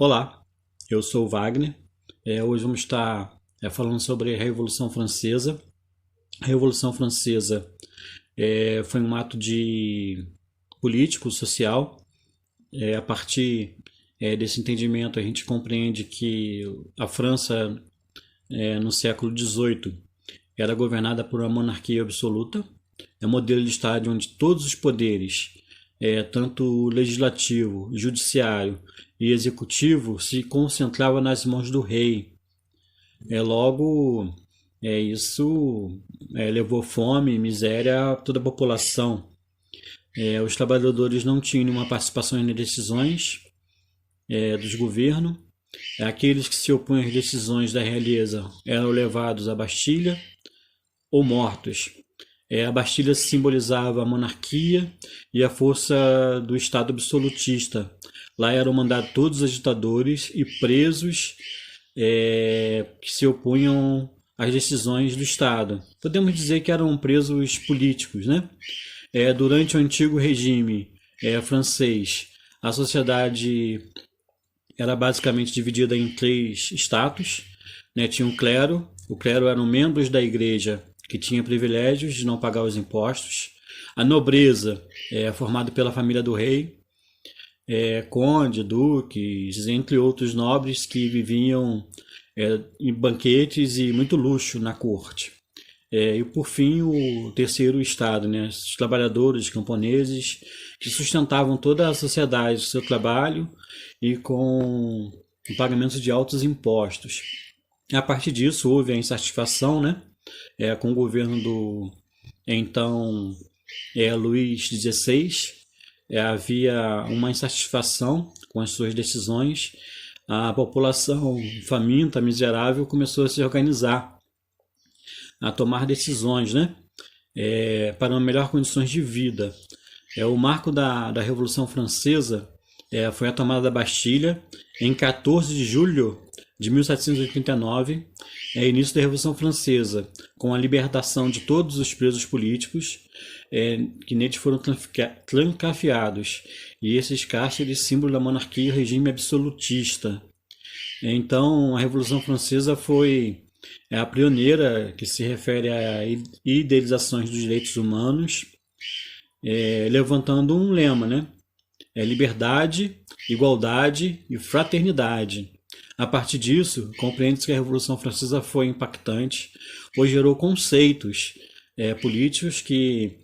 Olá, eu sou o Wagner. Hoje vamos estar falando sobre a Revolução Francesa. A Revolução Francesa foi um ato de político, social. A partir desse entendimento, a gente compreende que a França, no século XVIII, era governada por uma monarquia absoluta. É um modelo de Estado onde todos os poderes, tanto o legislativo, judiciário e executivo, se concentrava nas mãos do rei. Logo, isso levou fome e miséria a toda a população. Os trabalhadores não tinham nenhuma participação nas decisões dos governos. Aqueles que se opunham às decisões da realeza eram levados à Bastilha ou mortos. A Bastilha simbolizava a monarquia e a força do Estado absolutista. Lá eram mandados todos os ditadores e presos que se opunham às decisões do Estado. Podemos dizer que eram presos políticos, né? Durante o antigo regime francês, a sociedade era basicamente dividida em três status, né? Tinha o clero eram membros da igreja que tinha privilégios de não pagar os impostos. A nobreza formada pela família do rei, conde, duques, entre outros nobres que viviam em banquetes e muito luxo na corte. E por fim o terceiro estado, né? Os trabalhadores camponeses que sustentavam toda a sociedade, o seu trabalho e com o pagamento de altos impostos. A partir disso houve a insatisfação, né? Com o governo do então Luís XVI. Havia uma insatisfação com as suas decisões. A população faminta, miserável, começou a se organizar, a tomar decisões, né? Para uma melhor condições de vida. O marco da Revolução Francesa foi a tomada da Bastilha em 14 de julho de 1789, início da Revolução Francesa, com a libertação de todos os presos políticos que neles foram trancafiados, e esses cárceres, símbolo da monarquia e regime absolutista. Então, a Revolução Francesa foi a pioneira que se refere a idealizações dos direitos humanos, levantando um lema, né? Liberdade, igualdade e fraternidade. A partir disso, compreende-se que a Revolução Francesa foi impactante, pois gerou conceitos políticos que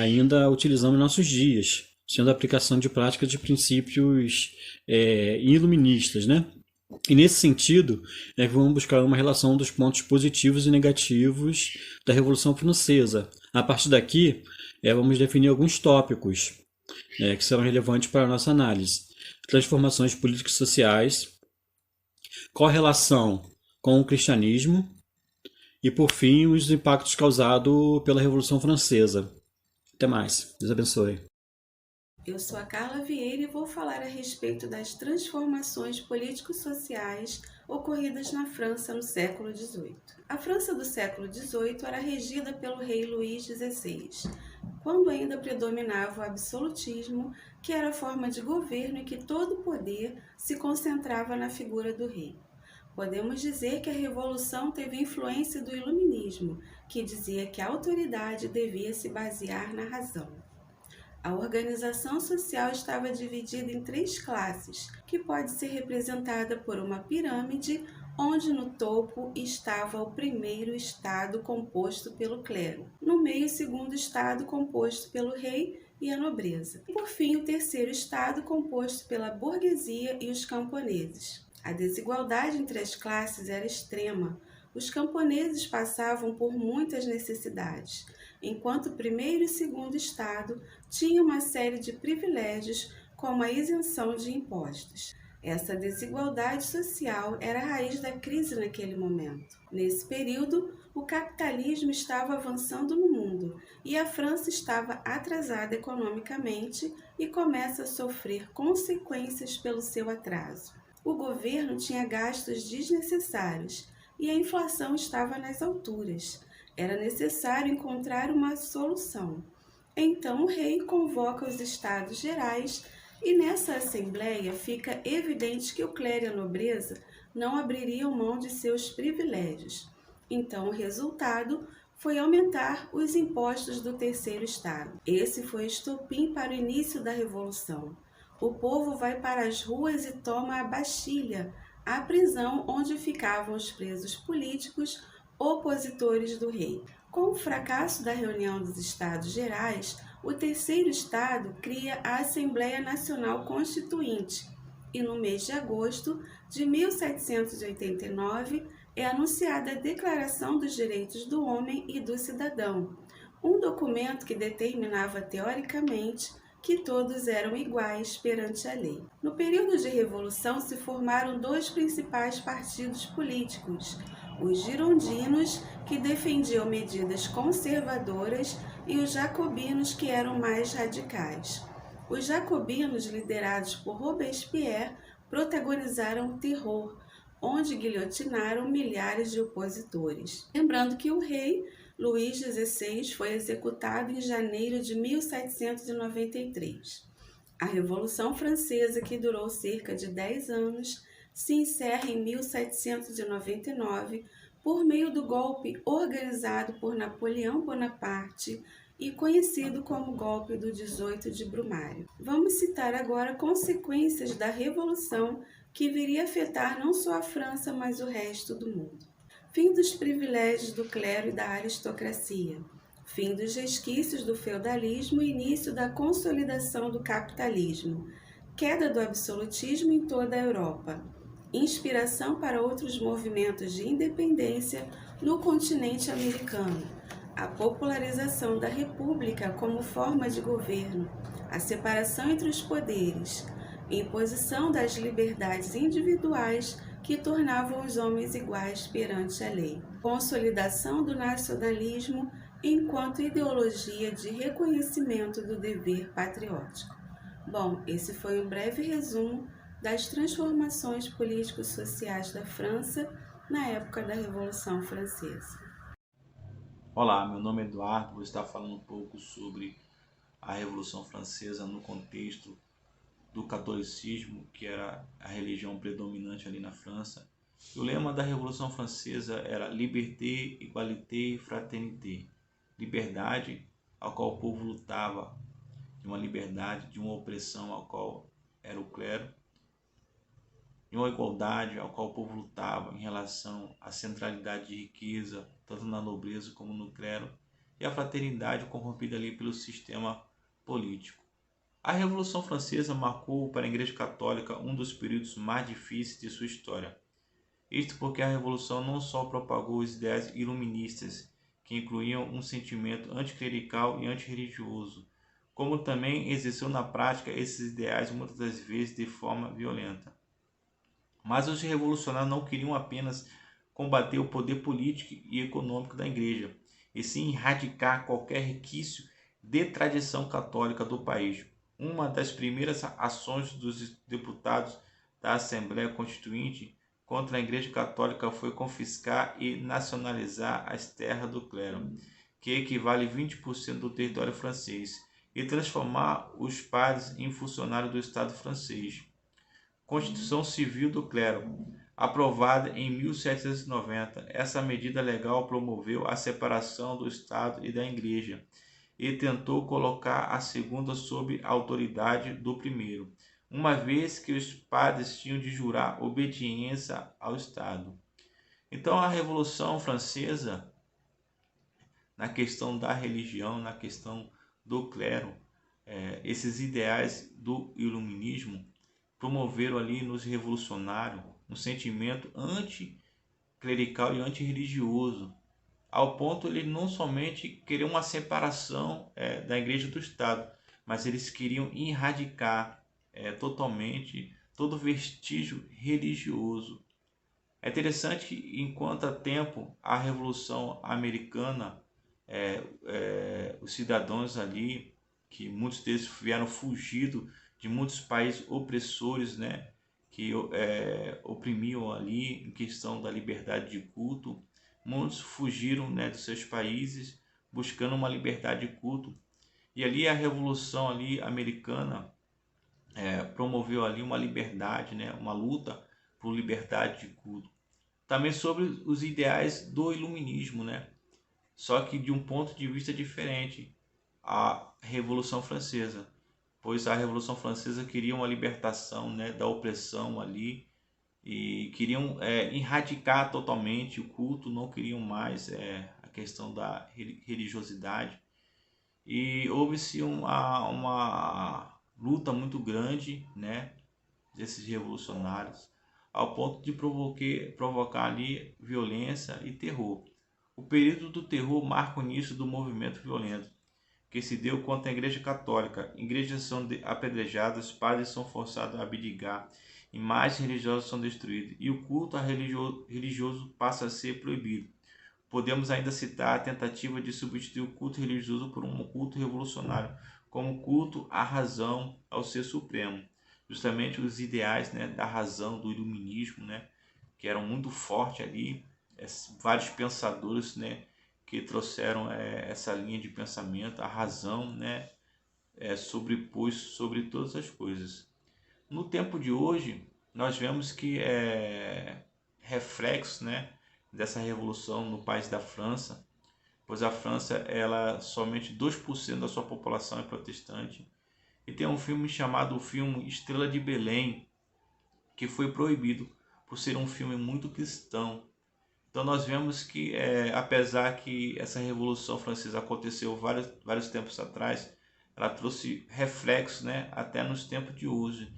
ainda utilizamos em nossos dias, sendo a aplicação de práticas de princípios iluministas, né? E nesse sentido, vamos buscar uma relação dos pontos positivos e negativos da Revolução Francesa. A partir daqui, vamos definir alguns tópicos que serão relevantes para a nossa análise. Transformações políticas e sociais, correlação com o cristianismo e, por fim, os impactos causados pela Revolução Francesa. Até mais. Deus abençoe. Eu sou a Carla Vieira e vou falar a respeito das transformações político-sociais ocorridas na França no século XVIII. A França do século XVIII era regida pelo rei Luís XVI, quando ainda predominava o absolutismo, que era a forma de governo em que todo o poder se concentrava na figura do rei. Podemos dizer que a Revolução teve influência do Iluminismo, que dizia que a autoridade devia se basear na razão. A organização social estava dividida em três classes, que pode ser representada por uma pirâmide, onde no topo estava o primeiro estado composto pelo clero, no meio o segundo estado composto pelo rei e a nobreza, e por fim o terceiro estado composto pela burguesia e os camponeses. A desigualdade entre as classes era extrema. Os camponeses passavam por muitas necessidades, enquanto o primeiro e segundo estado tinham uma série de privilégios, como a isenção de impostos. Essa desigualdade social era a raiz da crise naquele momento. Nesse período, o capitalismo estava avançando no mundo e a França estava atrasada economicamente e começa a sofrer consequências pelo seu atraso. O governo tinha gastos desnecessários e a inflação estava nas alturas. Era necessário encontrar uma solução. Então o rei convoca os Estados Gerais E nessa assembleia fica evidente que o clero e a nobreza não abririam mão de seus privilégios. Então, o resultado foi aumentar os impostos do terceiro estado. Esse foi o estopim para o início da Revolução. O povo vai para as ruas e toma a Bastilha, a prisão onde ficavam os presos políticos opositores do rei. Com o fracasso da reunião dos Estados Gerais, o terceiro estado cria a Assembleia Nacional Constituinte e no mês de agosto de 1789 é anunciada a Declaração dos Direitos do Homem e do Cidadão, um documento que determinava teoricamente que todos eram iguais perante a lei. No período de Revolução se formaram dois principais partidos políticos, os girondinos, que defendiam medidas conservadoras, e os jacobinos, que eram mais radicais. Os jacobinos, liderados por Robespierre, protagonizaram o terror, onde guilhotinaram milhares de opositores. Lembrando que o rei Luís XVI foi executado em janeiro de 1793. A Revolução Francesa, que durou cerca de 10 anos, se encerra em 1799 por meio do golpe organizado por Napoleão Bonaparte e conhecido como golpe do 18 de Brumário. Vamos citar agora consequências da Revolução que viria a afetar não só a França, mas o resto do mundo. Fim dos privilégios do clero e da aristocracia. Fim dos resquícios do feudalismo e início da consolidação do capitalismo. Queda do absolutismo em toda a Europa. Inspiração para outros movimentos de independência no continente americano. A popularização da república como forma de governo. A separação entre os poderes. Imposição das liberdades individuais que tornavam os homens iguais perante a lei. Consolidação do nacionalismo enquanto ideologia de reconhecimento do dever patriótico. Bom, esse foi um breve resumo das transformações político-sociais da França na época da Revolução Francesa. Olá, meu nome é Eduardo, vou estar falando um pouco sobre a Revolução Francesa no contexto do catolicismo, que era a religião predominante ali na França. E o lema da Revolução Francesa era Liberté, Égalité, Fraternité. Liberdade, ao qual o povo lutava, de uma liberdade, de uma opressão ao qual era o clero, e uma igualdade ao qual o povo lutava em relação à centralidade de riqueza, tanto na nobreza como no clero, e a fraternidade corrompida ali pelo sistema político. A Revolução Francesa marcou para a Igreja Católica um dos períodos mais difíceis de sua história. Isto porque a Revolução não só propagou os ideais iluministas, que incluíam um sentimento anticlerical e antirreligioso, como também exerceu na prática esses ideais muitas das vezes de forma violenta. Mas os revolucionários não queriam apenas combater o poder político e econômico da Igreja, e sim erradicar qualquer resquício de tradição católica do país. Uma das primeiras ações dos deputados da Assembleia Constituinte contra a Igreja Católica foi confiscar e nacionalizar as terras do clero, que equivale a 20% do território francês, e transformar os padres em funcionários do Estado francês. Constituição Civil do Clero, aprovada em 1790. Essa medida legal promoveu a separação do Estado e da Igreja e tentou colocar a segunda sob a autoridade do primeiro, uma vez que os padres tinham de jurar obediência ao Estado. Então a Revolução Francesa, na questão da religião, na questão do clero, esses ideais do iluminismo promoveram ali nos revolucionários um sentimento anticlerical e antirreligioso, ao ponto de eles não somente queriam uma separação da igreja do Estado, mas eles queriam erradicar totalmente todo vestígio religioso. É interessante que, enquanto há tempo, a Revolução Americana, os cidadãos ali, que muitos deles vieram fugido de muitos países opressores, né, que oprimiam ali em questão da liberdade de culto. Muitos fugiram, né, dos seus países buscando uma liberdade de culto. E ali a Revolução ali americana promoveu ali uma liberdade, né, uma luta por liberdade de culto. Também sobre os ideais do iluminismo, né, só que de um ponto de vista diferente, a Revolução Francesa, pois a Revolução Francesa queria uma libertação, né, da opressão ali, e queriam erradicar totalmente o culto, não queriam mais a questão da religiosidade, e houve-se uma luta muito grande, né, desses revolucionários, ao ponto de provocar ali violência e terror. O período do terror marca o início do movimento violento, que se deu contra a Igreja Católica. Igrejas são apedrejadas, padres são forçados a abdicar, imagens religiosas são destruídas e o culto religioso passa a ser proibido. Podemos ainda citar a tentativa de substituir o culto religioso por um culto revolucionário, como culto à razão, ao ser supremo. Justamente os ideais, né, da razão, do iluminismo, né, que eram muito fortes ali, vários pensadores, né, que trouxeram essa linha de pensamento, a razão, né, sobrepôs sobre todas as coisas. No tempo de hoje, nós vemos que reflexo, né, dessa revolução no país da França, pois a França, somente 2% da sua população é protestante, e tem um filme chamado o filme Estrela de Belém, que foi proibido por ser um filme muito cristão. Então nós vemos que, apesar que essa Revolução Francesa aconteceu vários tempos atrás, ela trouxe reflexos, né, até nos tempos de hoje,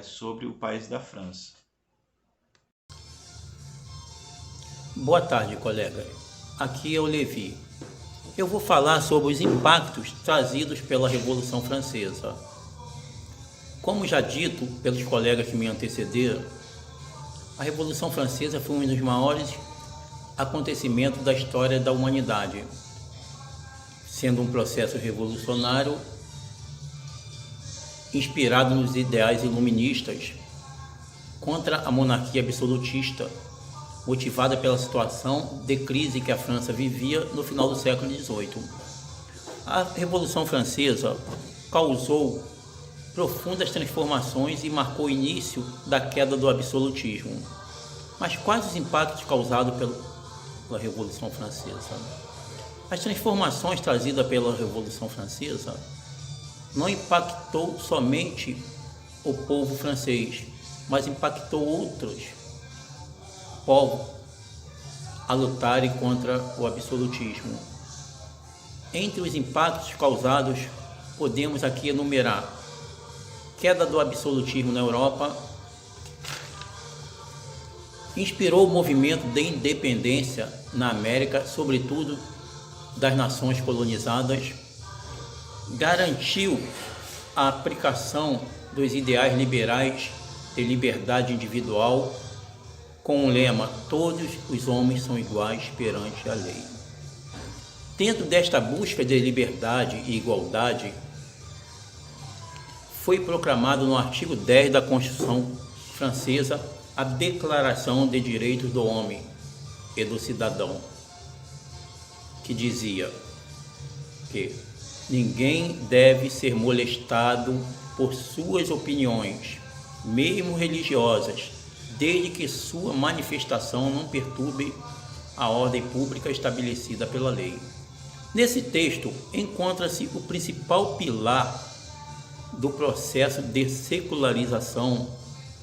sobre o país da França. Boa tarde, colega. Aqui é o Levi. Eu vou falar sobre os impactos trazidos pela Revolução Francesa. Como já dito pelos colegas que me antecederam, a Revolução Francesa foi um dos maiores acontecimentos da história da humanidade, sendo um processo revolucionário inspirado nos ideais iluministas contra a monarquia absolutista, motivada pela situação de crise que a França vivia no final do século XVIII. A Revolução Francesa causou profundas transformações e marcou o início da queda do absolutismo. Mas quais os impactos causados pela Revolução Francesa? As transformações trazidas pela Revolução Francesa não impactou somente o povo francês, mas impactou outros povos a lutarem contra o absolutismo. Entre os impactos causados, podemos aqui enumerar queda do absolutismo na Europa, inspirou o movimento de independência na América, sobretudo das nações colonizadas, garantiu a aplicação dos ideais liberais de liberdade individual, com o lema: todos os homens são iguais perante a lei. Dentro desta busca de liberdade e igualdade, foi proclamado no artigo 10 da Constituição Francesa a Declaração de Direitos do Homem e do Cidadão, que dizia que ninguém deve ser molestado por suas opiniões, mesmo religiosas, desde que sua manifestação não perturbe a ordem pública estabelecida pela lei. Nesse texto encontra-se o principal pilar do processo de secularização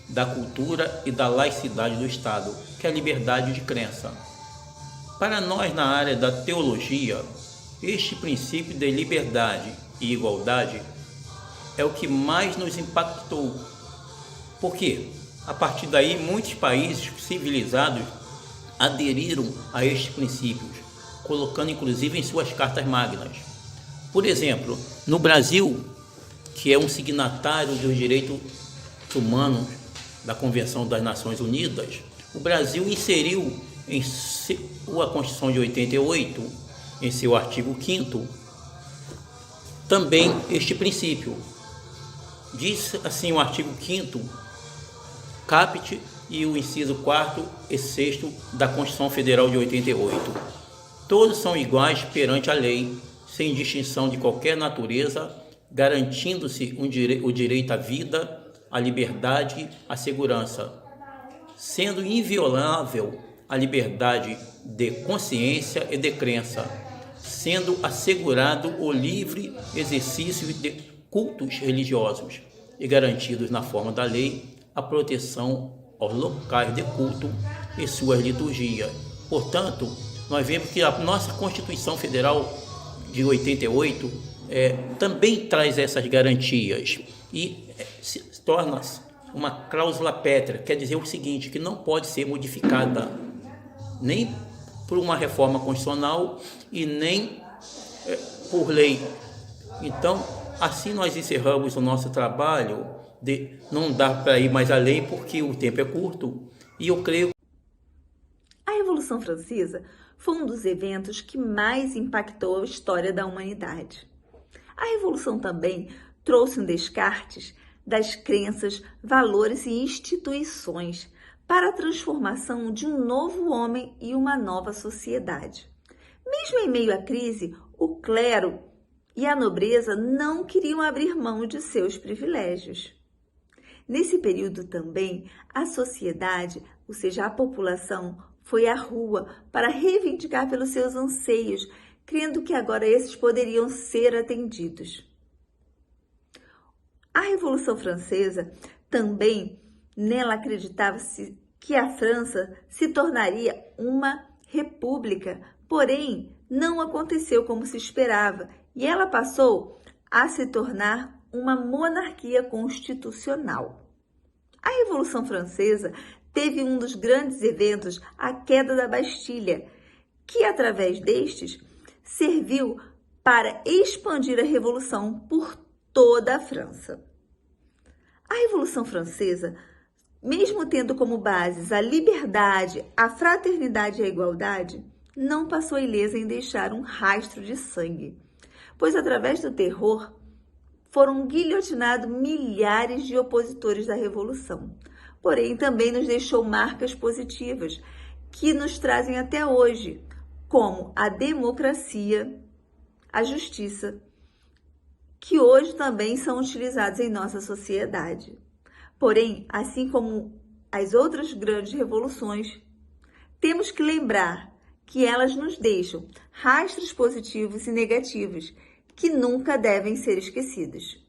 da cultura e da laicidade do Estado, que é a liberdade de crença. Para nós, na área da teologia, este princípio de liberdade e igualdade é o que mais nos impactou. Por quê? A partir daí, muitos países civilizados aderiram a estes princípios, colocando inclusive em suas cartas magnas. Por exemplo, no Brasil, que é um signatário dos direitos humanos da Convenção das Nações Unidas, o Brasil inseriu em sua Constituição de 88, em seu artigo 5º, também este princípio. Diz assim o artigo 5º, caput, e o inciso 4º e 6º da Constituição Federal de 88. Todos são iguais perante a lei, sem distinção de qualquer natureza, garantindo-se o direito à vida, à liberdade, à segurança, sendo inviolável a liberdade de consciência e de crença, sendo assegurado o livre exercício de cultos religiosos e garantidos na forma da lei a proteção aos locais de culto e suas liturgias. Portanto, nós vemos que a nossa Constituição Federal de 88 também traz essas garantias e se torna uma cláusula pétrea, quer dizer o seguinte, que não pode ser modificada nem por uma reforma constitucional e nem por lei. Então, assim nós encerramos o nosso trabalho. Não dá para ir mais além porque o tempo é curto e eu creio. A Revolução Francesa foi um dos eventos que mais impactou a história da humanidade. A Revolução também trouxe um descarte das crenças, valores e instituições para a transformação de um novo homem e uma nova sociedade. Mesmo em meio à crise, o clero e a nobreza não queriam abrir mão de seus privilégios. Nesse período também, a sociedade, ou seja, a população, foi à rua para reivindicar pelos seus anseios, crendo que agora esses poderiam ser atendidos. A Revolução Francesa também, nela acreditava-se que a França se tornaria uma república, porém não aconteceu como se esperava e ela passou a se tornar uma monarquia constitucional. A Revolução Francesa teve um dos grandes eventos, a queda da Bastilha, que através destes serviu para expandir a Revolução por toda a França. A Revolução Francesa, mesmo tendo como bases a liberdade, a fraternidade e a igualdade, não passou ilesa em deixar um rastro de sangue, pois através do terror foram guilhotinados milhares de opositores da Revolução. Porém, também nos deixou marcas positivas que nos trazem até hoje, como a democracia, a justiça, que hoje também são utilizados em nossa sociedade. Porém, assim como as outras grandes revoluções, temos que lembrar que elas nos deixam rastros positivos e negativos que nunca devem ser esquecidos.